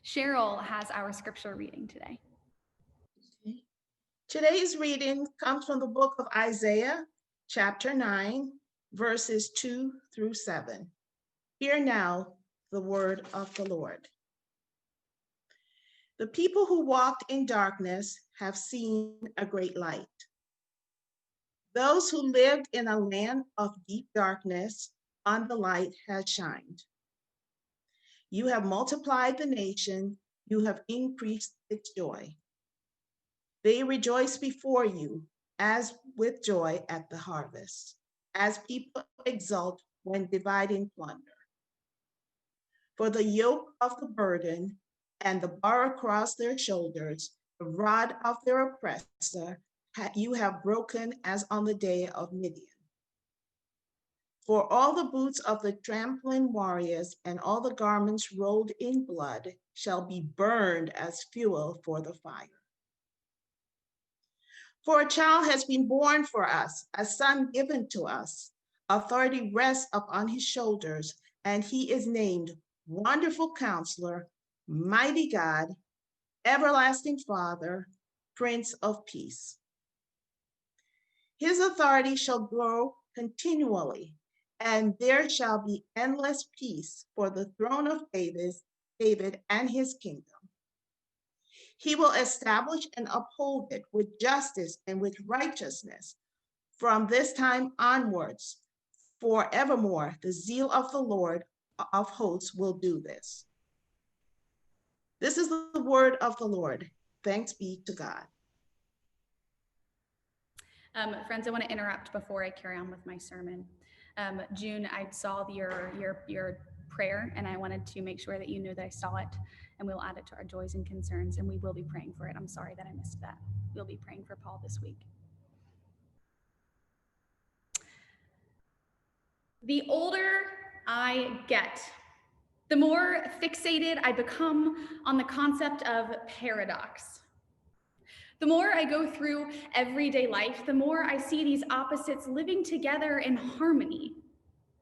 Cheryl has our scripture reading today. Okay. Today's reading comes from the book of Isaiah, chapter 9, verses 2 through 7. Hear now the word of the Lord. The people who walked in darkness have seen a great light. Those who lived in a land of deep darkness, on the light has shined. You have multiplied the nation, you have increased its joy. They rejoice before you as with joy at the harvest, as people exult when dividing plunder. For the yoke of the burden and the bar across their shoulders, the rod of their oppressor, you have broken as on the day of Midian. For all the boots of the trampling warriors and all the garments rolled in blood shall be burned as fuel for the fire. For a child has been born for us, a son given to us. Authority rests upon his shoulders, and he is named Wonderful Counselor, Mighty God, Everlasting Father, Prince of Peace. His authority shall grow continually, and there shall be endless peace for the throne of David and his kingdom. He will establish and uphold it with justice and with righteousness from this time onwards. Forevermore, the zeal of the Lord of hosts will do this. This is the word of the Lord. Thanks be to God. Friends, I want to interrupt before I carry on with my sermon. June, I saw your prayer, and I wanted to make sure that you knew that I saw it, and we will add it to our joys and concerns, and we will be praying for it. I'm sorry that I missed that. We'll be praying for Paul this week. The older I get, the more fixated I become on the concept of paradox. The more I go through everyday life, the more I see these opposites living together in harmony.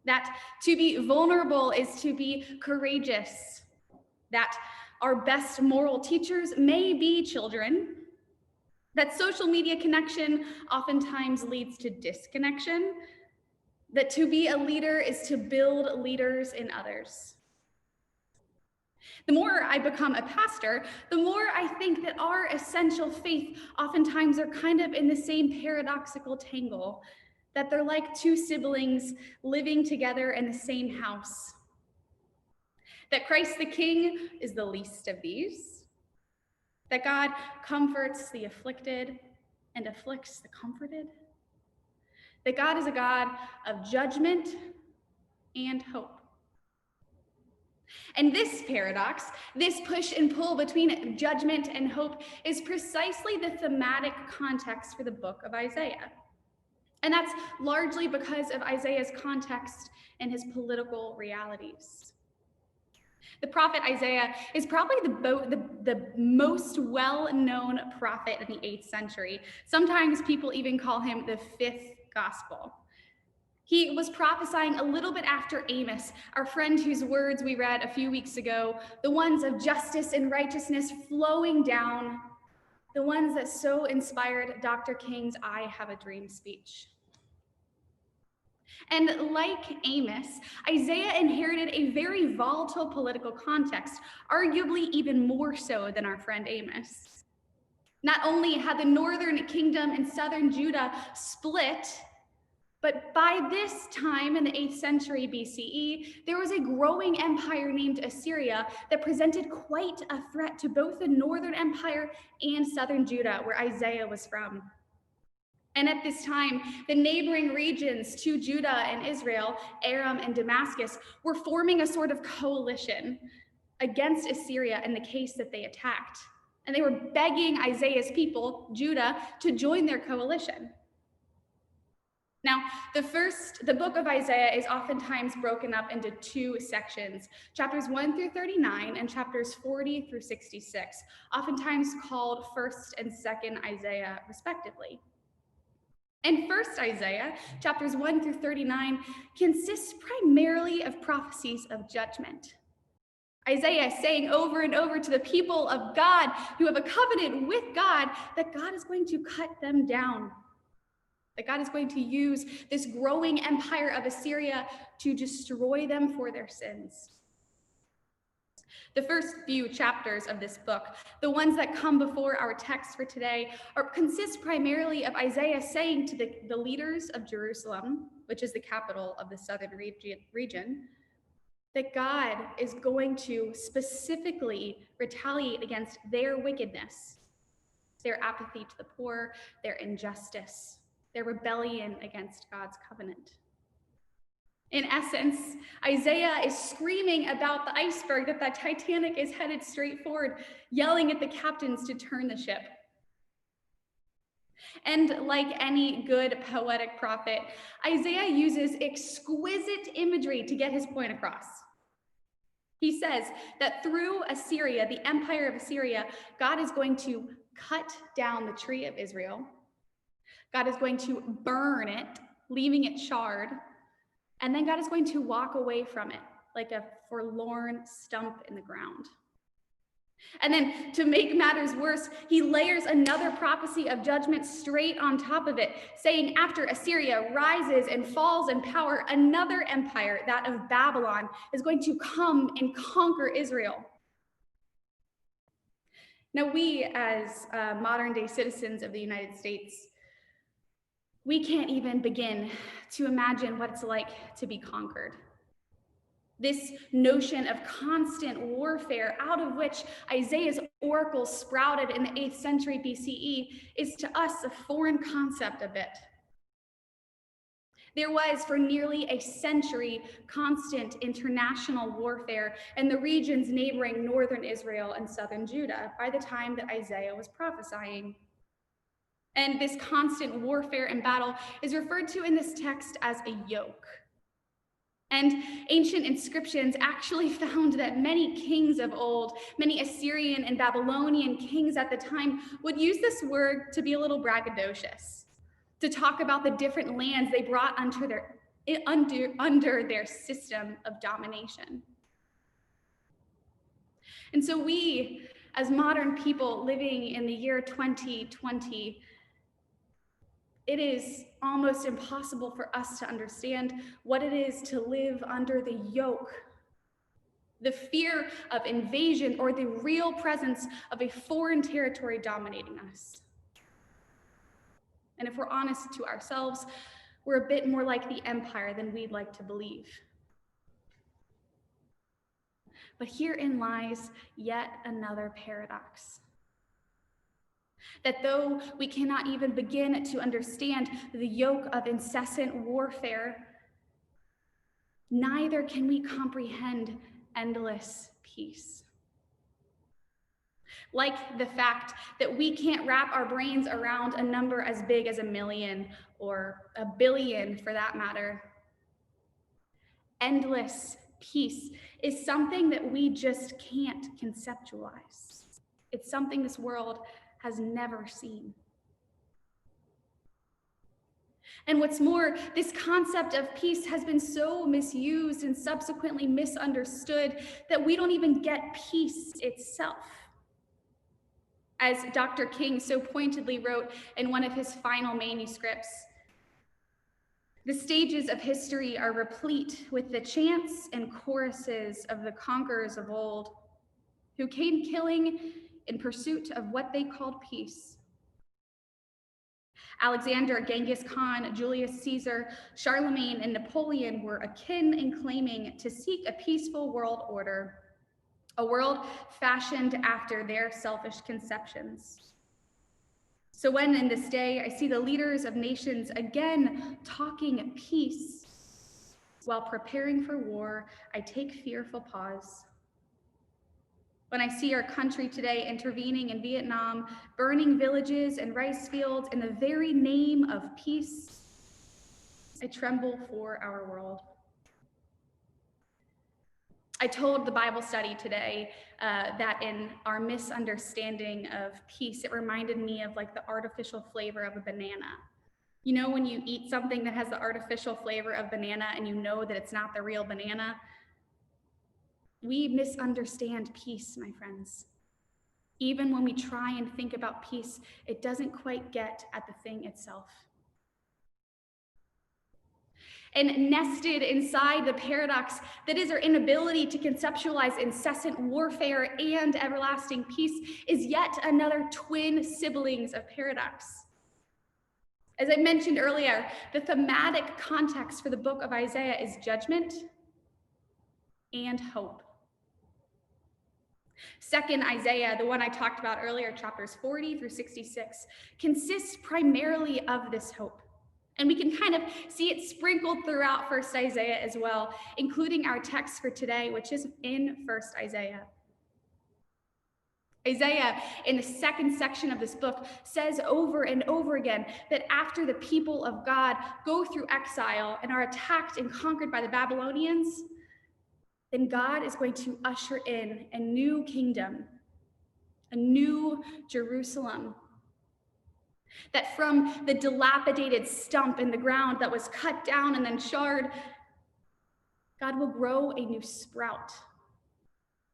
That to be vulnerable is to be courageous. That our best moral teachers may be children. That social media connection oftentimes leads to disconnection. That to be a leader is to build leaders in others. The more I become a pastor, the more I think that our essential faith oftentimes are kind of in the same paradoxical tangle, that they're like two siblings living together in the same house. That Christ the King is the least of these. That God comforts the afflicted and afflicts the comforted. That God is a God of judgment and hope. And this paradox, this push and pull between judgment and hope, is precisely the thematic context for the book of Isaiah. And that's largely because of Isaiah's context and his political realities. The prophet Isaiah is probably the most well-known prophet in the 8th century. Sometimes people even call him the 5th gospel. He was prophesying a little bit after Amos, our friend whose words we read a few weeks ago, the ones of justice and righteousness flowing down, the ones that so inspired Dr. King's I Have a Dream speech. And like Amos, Isaiah inherited a very volatile political context, arguably even more so than our friend Amos. Not only had the northern kingdom and southern Judah split, but by this time in the 8th century BCE, there was a growing empire named Assyria that presented quite a threat to both the northern empire and southern Judah, where Isaiah was from. And at this time, the neighboring regions to Judah and Israel, Aram and Damascus, were forming a sort of coalition against Assyria in the case that they attacked. And they were begging Isaiah's people, Judah, to join their coalition. Now, the book of Isaiah is oftentimes broken up into two sections, chapters 1 through 39 and chapters 40 through 66, oftentimes called 1st and 2nd Isaiah, respectively. And 1st Isaiah, chapters 1 through 39, consists primarily of prophecies of judgment. Isaiah is saying over and over to the people of God who have a covenant with God that God is going to cut them down, that God is going to use this growing empire of Assyria to destroy them for their sins. The first few chapters of this book, the ones that come before our text for today, consist primarily of Isaiah saying to the leaders of Jerusalem, which is the capital of the southern region, that God is going to specifically retaliate against their wickedness, their apathy to the poor, their injustice, their rebellion against God's covenant. In essence, Isaiah is screaming about the iceberg, that the Titanic is headed straight forward, yelling at the captains to turn the ship. And like any good poetic prophet, Isaiah uses exquisite imagery to get his point across. He says that through Assyria, the empire of Assyria, God is going to cut down the tree of Israel. God is going to burn it, leaving it charred. And then God is going to walk away from it like a forlorn stump in the ground. And then to make matters worse, he layers another prophecy of judgment straight on top of it, saying after Assyria rises and falls in power, another empire, that of Babylon, is going to come and conquer Israel. Now, we as modern day citizens of the United States, we can't even begin to imagine what it's like to be conquered. This notion of constant warfare, out of which Isaiah's oracles sprouted in the 8th century BCE, is to us a foreign concept a bit. There was, for nearly a century, constant international warfare in the regions neighboring northern Israel and southern Judah by the time that Isaiah was prophesying. And this constant warfare and battle is referred to in this text as a yoke. And ancient inscriptions actually found that many kings of old, many Assyrian and Babylonian kings at the time, would use this word to be a little braggadocious, to talk about the different lands they brought under their system of domination. And so we, as modern people living in the year 2020, it is almost impossible for us to understand what it is to live under the yoke, the fear of invasion, or the real presence of a foreign territory dominating us. And if we're honest to ourselves, we're a bit more like the empire than we'd like to believe. But herein lies yet another paradox. That though we cannot even begin to understand the yoke of incessant warfare, neither can we comprehend endless peace. Like the fact that we can't wrap our brains around a number as big as 1 million or 1 billion for that matter. Endless peace is something that we just can't conceptualize. It's something this world has never seen. And what's more, this concept of peace has been so misused and subsequently misunderstood that we don't even get peace itself. As Dr. King so pointedly wrote in one of his final manuscripts, the stages of history are replete with the chants and choruses of the conquerors of old, who came killing in pursuit of what they called peace. Alexander, Genghis Khan, Julius Caesar, Charlemagne, and Napoleon were akin in claiming to seek a peaceful world order, a world fashioned after their selfish conceptions. So when in this day I see the leaders of nations again talking peace while preparing for war, I take fearful pause. When I see our country today intervening in Vietnam, burning villages and rice fields in the very name of peace, I tremble for our world. I told the Bible study today that in our misunderstanding of peace, it reminded me of like the artificial flavor of a banana. You know, when you eat something that has the artificial flavor of banana and you know that it's not the real banana? We misunderstand peace, my friends. Even when we try and think about peace, it doesn't quite get at the thing itself. And nested inside the paradox that is our inability to conceptualize incessant warfare and everlasting peace is yet another twin siblings of paradox. As I mentioned earlier, the thematic context for the book of Isaiah is judgment and hope. Second Isaiah, the one I talked about earlier, chapters 40 through 66, consists primarily of this hope. And we can kind of see it sprinkled throughout First Isaiah as well, including our text for today, which is in First Isaiah. Isaiah, in the second section of this book, says over and over again that after the people of God go through exile and are attacked and conquered by the Babylonians, then God is going to usher in a new kingdom, a new Jerusalem. That from the dilapidated stump in the ground that was cut down and then charred, God will grow a new sprout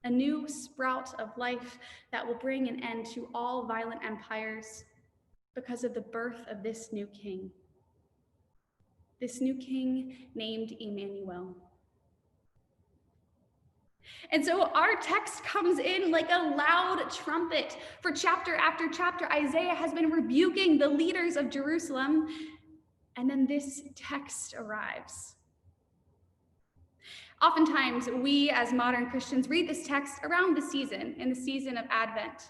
of life that will bring an end to all violent empires because of the birth of this new king named Emmanuel. And so our text comes in like a loud trumpet. For chapter after chapter, Isaiah has been rebuking the leaders of Jerusalem, and then this text arrives. Oftentimes, we as modern Christians read this text around in the season of Advent.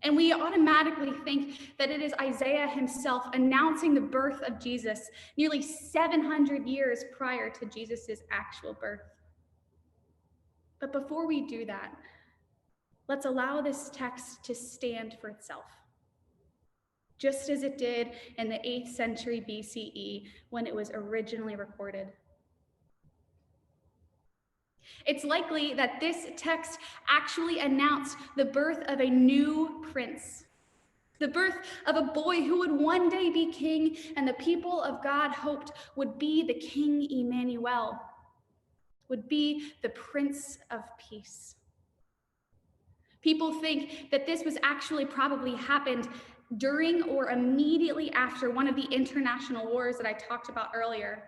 And we automatically think that it is Isaiah himself announcing the birth of Jesus nearly 700 years prior to Jesus' actual birth. But before we do that, let's allow this text to stand for itself, just as it did in the 8th century BCE when it was originally recorded. It's likely that this text actually announced the birth of a new prince, the birth of a boy who would one day be king, and the people of God hoped would be the King Emmanuel, would be the Prince of Peace. People think that this was actually probably happened during or immediately after one of the international wars that I talked about earlier.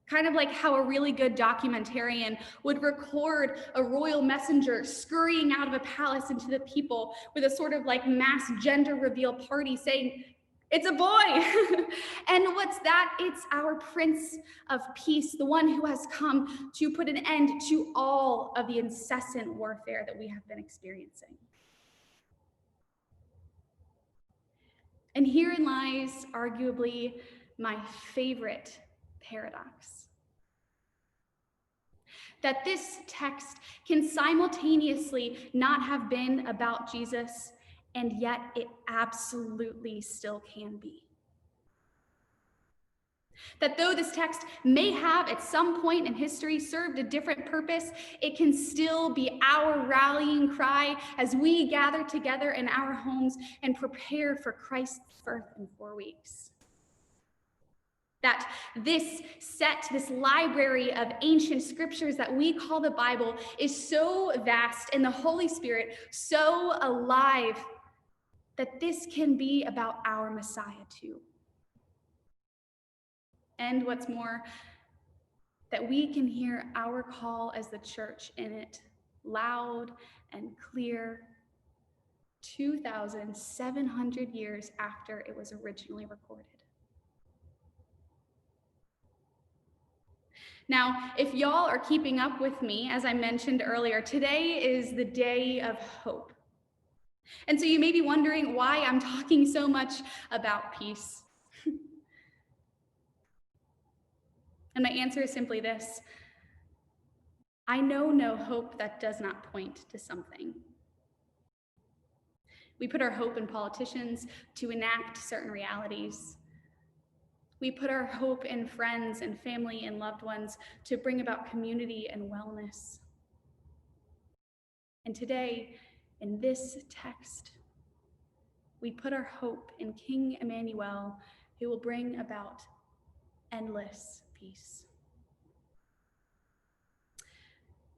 Kind of like how a really good documentarian would record a royal messenger scurrying out of a palace into the people with a sort of like mass gender reveal party saying, "It's a boy." And what's that? It's our Prince of Peace, the one who has come to put an end to all of the incessant warfare that we have been experiencing. And herein lies arguably my favorite paradox. That this text can simultaneously not have been about Jesus, and yet it absolutely still can be. That though this text may have at some point in history served a different purpose, it can still be our rallying cry as we gather together in our homes and prepare for Christ's birth in 4 weeks. That this library of ancient scriptures that we call the Bible is so vast and the Holy Spirit so alive that this can be about our Messiah too. And what's more, that we can hear our call as the church in it loud and clear 2,700 years after it was originally recorded. Now, if y'all are keeping up with me, as I mentioned earlier, today is the day of hope. And so you may be wondering why I'm talking so much about peace. And my answer is simply this: I know no hope that does not point to something. We put our hope in politicians to enact certain realities. We put our hope in friends and family and loved ones to bring about community and wellness. And today, in this text, we put our hope in King Emmanuel, who will bring about endless peace.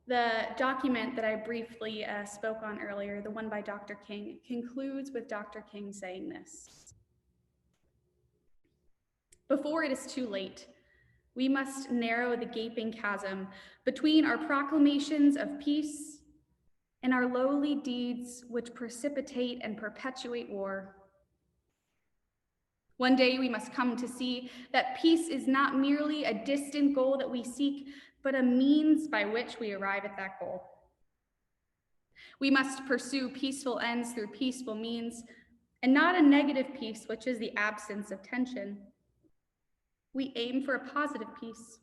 The document that I briefly spoke on earlier, the one by Dr. King, concludes with Dr. King saying this: "Before it is too late, we must narrow the gaping chasm between our proclamations of peace and our lowly deeds which precipitate and perpetuate war. One day we must come to see that peace is not merely a distant goal that we seek, but a means by which we arrive at that goal. We must pursue peaceful ends through peaceful means, and not a negative peace, which is the absence of tension. We aim for a positive peace,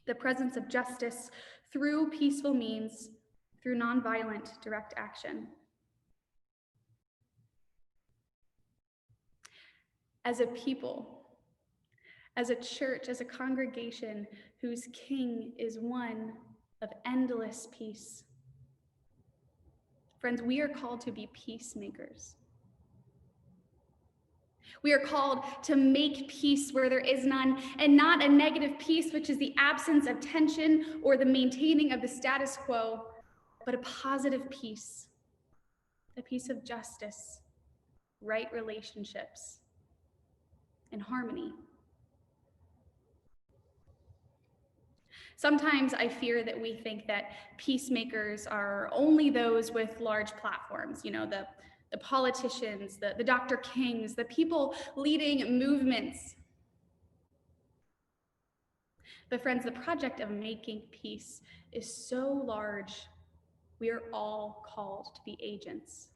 the presence of justice through peaceful means, through nonviolent direct action. As a people, as a church, as a congregation whose king is one of endless peace. Friends, we are called to be peacemakers. We are called to make peace where there is none, and not a negative peace, which is the absence of tension or the maintaining of the status quo, but a positive peace, a peace of justice, right relationships, and harmony. Sometimes I fear that we think that peacemakers are only those with large platforms, the politicians, the Dr. Kings, the people leading movements. But friends, the project of making peace is so large, we are all called to be agents.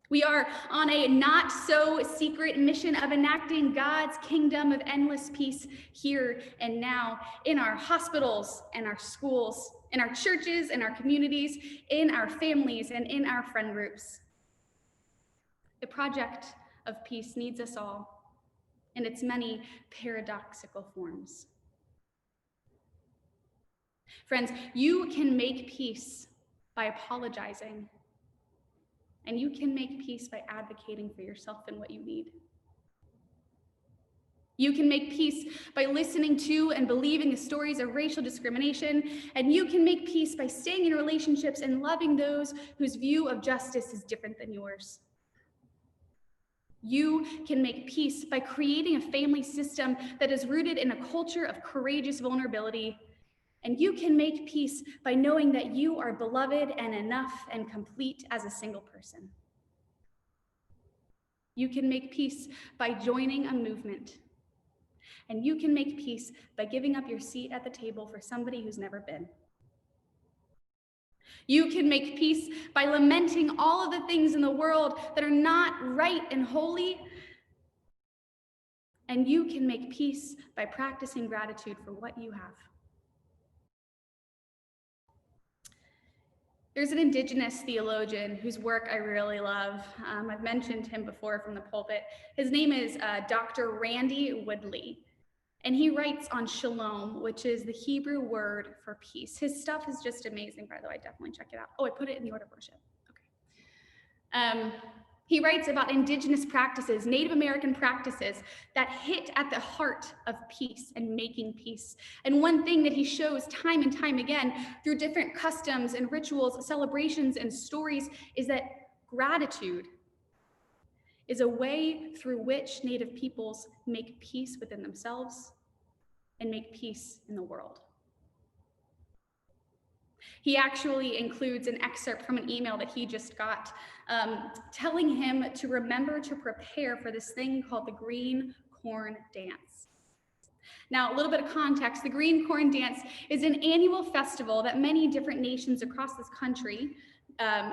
We are on a not so secret mission of enacting God's kingdom of endless peace here and now, in our hospitals and our schools, in our churches and our communities, in our families and in our friend groups. The project of peace needs us all in its many paradoxical forms. Friends, you can make peace by apologizing. And you can make peace by advocating for yourself and what you need. You can make peace by listening to and believing the stories of racial discrimination. And you can make peace by staying in relationships and loving those whose view of justice is different than yours. You can make peace by creating a family system that is rooted in a culture of courageous vulnerability. And you can make peace by knowing that you are beloved and enough and complete as a single person. You can make peace by joining a movement. And you can make peace by giving up your seat at the table for somebody who's never been. You can make peace by lamenting all of the things in the world that are not right and holy. And you can make peace by practicing gratitude for what you have. There's an Indigenous theologian whose work I really love. I've mentioned him before from the pulpit. His name is Dr. Randy Woodley, and he writes on shalom, which is the Hebrew word for peace. His stuff is just amazing, by the way. Definitely check it out. Oh, I put it in the order of worship. Okay. He writes about Indigenous practices, Native American practices that hit at the heart of peace and making peace. And one thing that he shows time and time again through different customs and rituals, celebrations and stories is that gratitude is a way through which Native peoples make peace within themselves and make peace in the world. He actually includes an excerpt from an email that he just got telling him to remember to prepare for this thing called the Green Corn Dance. Now, a little bit of context, the Green Corn Dance is an annual festival that many different nations across this country,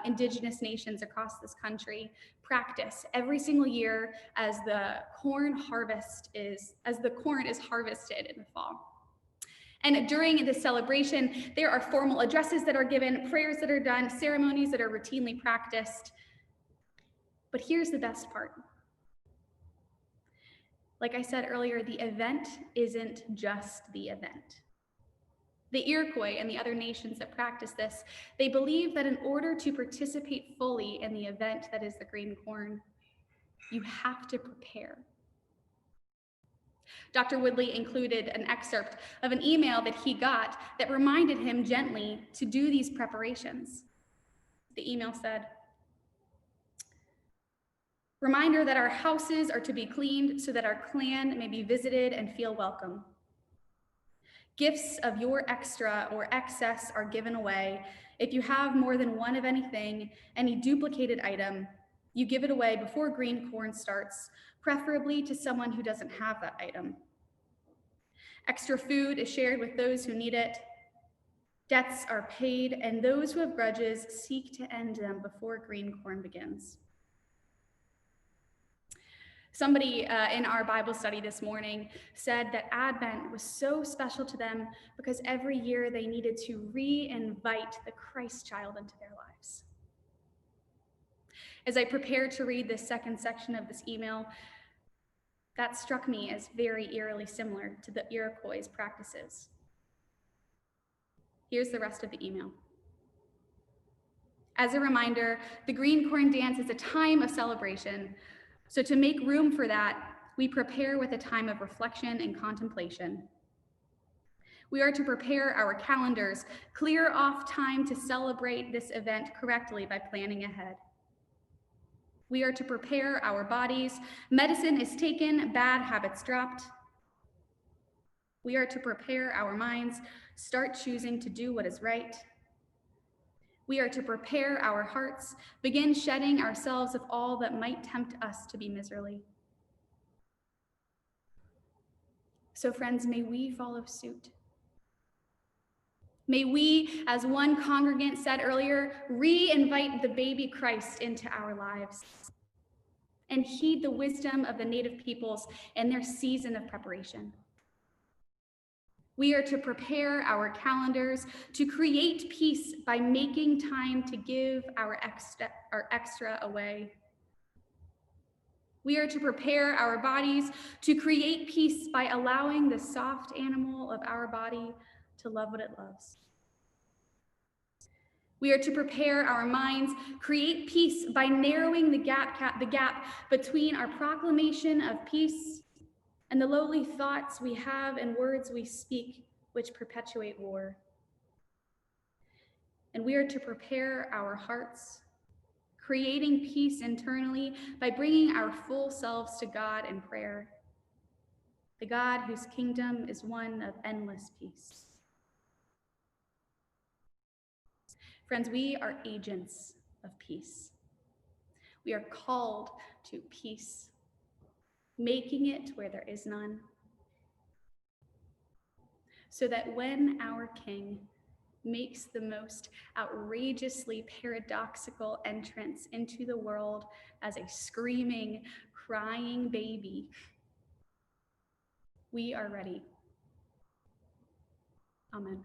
Indigenous nations across this country, practice every single year as the corn is harvested in the fall. And during this celebration, there are formal addresses that are given, prayers that are done, ceremonies that are routinely practiced. But here's the best part. Like I said earlier, the event isn't just the event. The Iroquois and the other nations that practice this, they believe that in order to participate fully in the event that is the green corn, you have to prepare. Dr. Woodley included an excerpt of an email that he got that reminded him gently to do these preparations. The email said, "Reminder that our houses are to be cleaned so that our clan may be visited and feel welcome. Gifts of your extra or excess are given away. If you have more than one of anything, any duplicated item, you give it away before green corn starts, preferably to someone who doesn't have that item. Extra food is shared with those who need it. Debts are paid, and those who have grudges seek to end them before green corn begins." Somebody in our Bible study this morning said that Advent was so special to them because every year they needed to re-invite the Christ child into their lives. As I prepared to read this second section of this email, that struck me as very eerily similar to the Iroquois' practices. Here's the rest of the email. As a reminder, the green corn dance is a time of celebration. So to make room for that, we prepare with a time of reflection and contemplation. We are to prepare our calendars, clear off time to celebrate this event correctly by planning ahead. We are to prepare our bodies. Medicine is taken, bad habits dropped. We are to prepare our minds, start choosing to do what is right. We are to prepare our hearts, begin shedding ourselves of all that might tempt us to be miserly. So friends, may we follow suit. May we, as one congregant said earlier, re-invite the baby Christ into our lives and heed the wisdom of the native peoples and their season of preparation. We are to prepare our calendars to create peace by making time to give our extra away. We are to prepare our bodies to create peace by allowing the soft animal of our body to love what it loves. We are to prepare our minds, create peace by narrowing the gap between our proclamation of peace and the lowly thoughts we have and words we speak, which perpetuate war. And we are to prepare our hearts, creating peace internally by bringing our full selves to God in prayer, the God whose kingdom is one of endless peace. Friends, we are agents of peace. We are called to peace, making it where there is none, so that when our King makes the most outrageously paradoxical entrance into the world as a screaming, crying baby, we are ready. Amen.